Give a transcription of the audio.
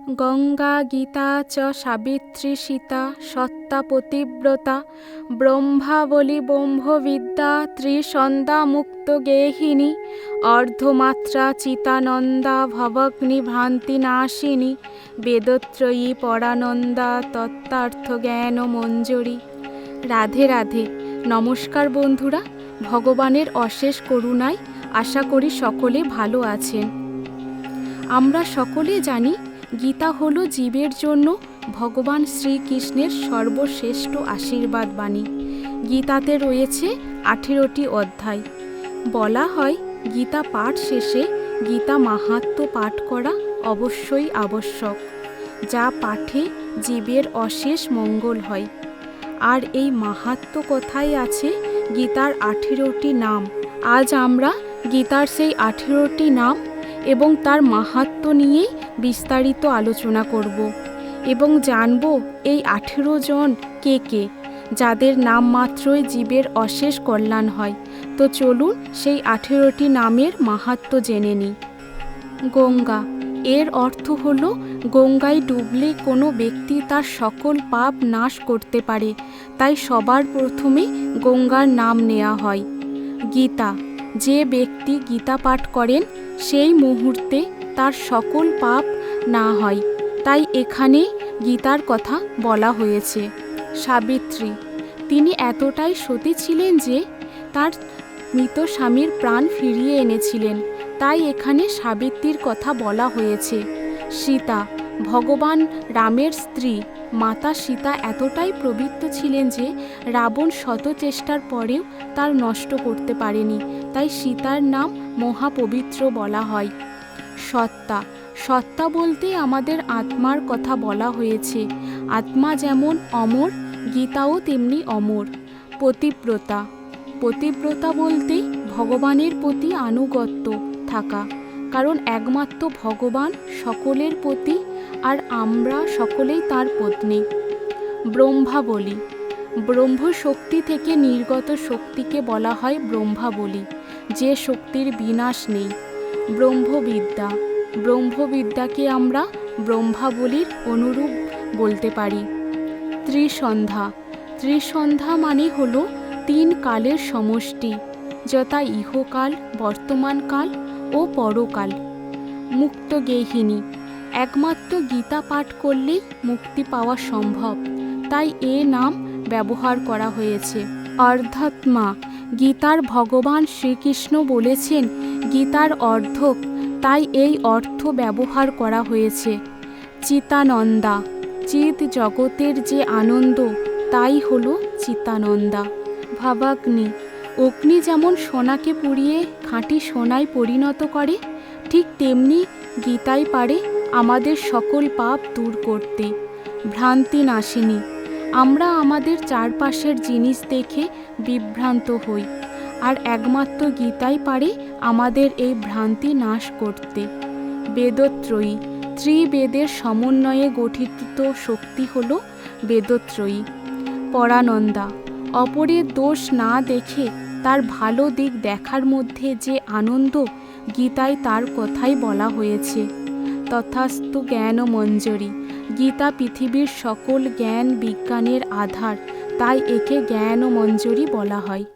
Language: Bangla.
গঙ্গা গীতা চ সাবিত্রী সীতা সত্তা পতিব্রতা ব্রহ্মাবলী ব্রহ্মবিদ্যা ত্রিসন্ধ্যা মুক্ত গেহিনী অর্ধমাত্রা চিতানন্দা ভবগ্নি ভ্রান্তি নাশিনী বেদত্রয়ী পরানন্দা তত্ত্বার্থ জ্ঞান মঞ্জরি। রাধে রাধে। নমস্কার বন্ধুরা, ভগবানের অশেষ করুণায় আশা করি সকলে ভালো আছেন। আমরা সকলে জানি গীতা হলো জীবের জন্য ভগবান শ্রীকৃষ্ণের সর্বশ্রেষ্ঠ আশীর্বাদ বাণী। গীতাতে রয়েছে 18টি অধ্যায়। বলা হয় গীতা পাঠ শেষে গীতা মাহাত্ম্য পাঠ করা অবশ্যই আবশ্যক, যা পাঠে জীবের অশেষ মঙ্গল হয়। আর এই মাহাত্ম্য কথাই আছে গীতার 18টি নাম। আজ আমরা গীতার সেই 18টি নাম এবং তার মাহাত্ম্য নিয়েই বিস্তারিত আলোচনা করব এবং জানব এই 18 জন কে কে, যাদের নাম মাত্রই জীবের অশেষ কল্যাণ হয়। তো চলুন সেই 18টি নামের মাহাত্ম্য জেনে নিই। গঙ্গা, এর অর্থ হলো গঙ্গায় ডুবলে কোনো ব্যক্তি তার সকল পাপ নাশ করতে পারে, তাই সবার প্রথমে গঙ্গার নাম নেওয়া হয়। গীতা, যে ব্যক্তি গীতা পাঠ করেন সেই মুহূর্তে তার সকল পাপ না হয়, তাই এখানে গীতার কথা বলা হয়েছে। সাবিত্রী, তিনি এতটাই সতী ছিলেন যে তার মৃত স্বামীর প্রাণ ফিরিয়ে এনেছিলেন, তাই এখানে সাবিত্রীর কথা বলা হয়েছে। সীতা, ভগবান রামের স্ত্রী মাতা সীতা এতটাই পবিত্র ছিলেন যে রাবণ শত চেষ্টার পরেও তার নষ্ট করতে পারেনি, তাই সীতার নাম মহাপবিত্র বলা হয়। সত্তা, সত্তা বলতে আমাদের আত্মার কথা বলা হয়েছে। আত্মা যেমন অমর, গীতাও তেমনি অমর। পতিব্রতা, পতিব্রতা বলতে ভগবানের প্রতি আনুগত্য থাকা, কারণ একমাত্র ভগবান সকলের প্রতি আর আমরা সকলেই তার পত্নী। ব্রহ্মাবলী, ব্রহ্মশক্তি থেকে নির্গত শক্তিকে বলা হয় ব্রহ্মাবলী, যে শক্তির বিনাশ নেই। ব্রহ্মবিদ্যা, ব্রহ্মবিদ্যাকে আমরা ব্রহ্মাবলীর অনুরূপ বলতে পারি। ত্রিসন্ধ্যা, ত্রিসন্ধ্যা মানে হলো 3 কালের সমষ্টি, যথা ইহকাল, বর্তমানকাল ও পরকাল। মুক্ত গেহিনী, একমাত্র গীতা পাঠ করলেই মুক্তি পাওয়া সম্ভব, তাই এ নাম ব্যবহার করা হয়েছে। অর্ধাত্মা, গীতার ভগবান শ্রীকৃষ্ণ বলেছেন গীতার অর্ধক, তাই এই অর্থ ব্যবহার করা হয়েছে। চিতানন্দা, চিৎ জগতের যে আনন্দ তাই হলো চিতানন্দা। ভাবাগ্নি, অগ্নি যেমন সোনাকে পুড়িয়ে খাঁটি সোনায় পরিণত করে, ঠিক তেমনি গীতাই পারে আমাদের সকল পাপ দূর করতে। ভ্রান্তি নাশিনী, আমরা আমাদের চারপাশের জিনিস দেখে বিভ্রান্ত হই, আর একমাত্র গীতাই পারে আমাদের এই ভ্রান্তি নাশ করতে। বেদত্রয়ী, ত্রিবেদের সমন্বয়ে গঠিত শক্তি হল বেদত্রয়ী। পরানন্দা, অপরের দোষ না দেখে তার ভালো দিক দেখার মধ্যে যে আনন্দ, গীতায় তার কথাই বলা হয়েছে। তথাস্তু জ্ঞান মঞ্জরি, গীতা পৃথিবীর সকল জ্ঞান বিজ্ঞানের আধার, তাই একে জ্ঞান মঞ্জরি বলা হয়।